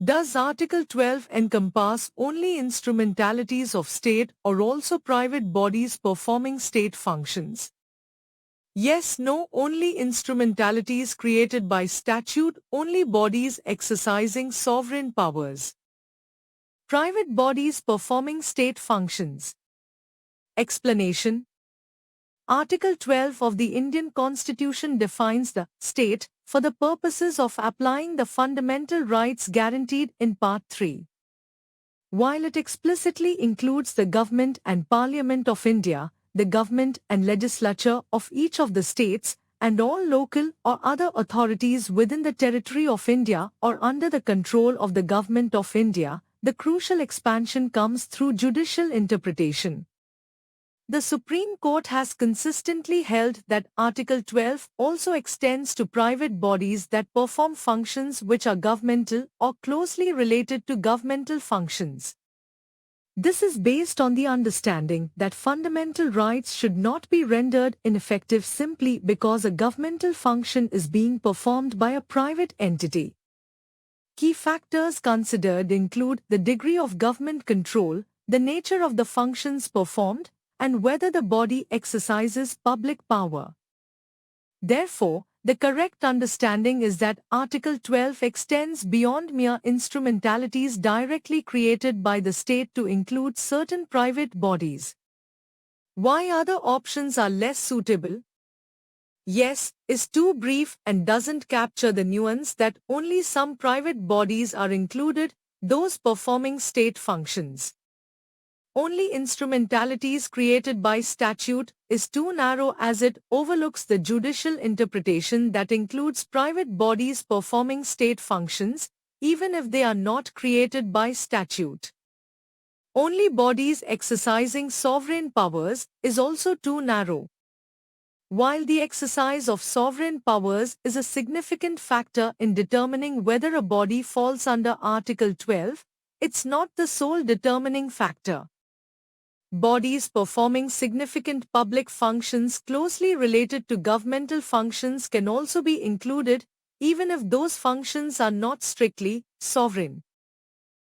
Does Article 12 encompass only instrumentalities of state or also private bodies performing state functions? Yes, no, only instrumentalities created by statute, only bodies exercising sovereign powers. Private bodies performing state functions. Explanation. Article 12 of the Indian Constitution defines the state for the purposes of applying the fundamental rights guaranteed in Part 3. While it explicitly includes the Government and Parliament of India, the government and legislature of each of the states, and all local or other authorities within the territory of India or under the control of the Government of India, the crucial expansion comes through judicial interpretation. The Supreme Court has consistently held that Article 12 also extends to private bodies that perform functions which are governmental or closely related to governmental functions. This is based on the understanding that fundamental rights should not be rendered ineffective simply because a governmental function is being performed by a private entity. Key factors considered include the degree of government control, the nature of the functions performed, and whether the body exercises public power. Therefore, the correct understanding is that Article 12 extends beyond mere instrumentalities directly created by the state to include certain private bodies. Why other options are less suitable? Yes is too brief and doesn't capture the nuance that only some private bodies are included, those performing state functions. Only instrumentalities created by statute is too narrow as it overlooks the judicial interpretation that includes private bodies performing state functions, even if they are not created by statute. Only bodies exercising sovereign powers is also too narrow. While the exercise of sovereign powers is a significant factor in determining whether a body falls under Article 12, it's not the sole determining factor. Bodies performing significant public functions closely related to governmental functions can also be included, even if those functions are not strictly sovereign.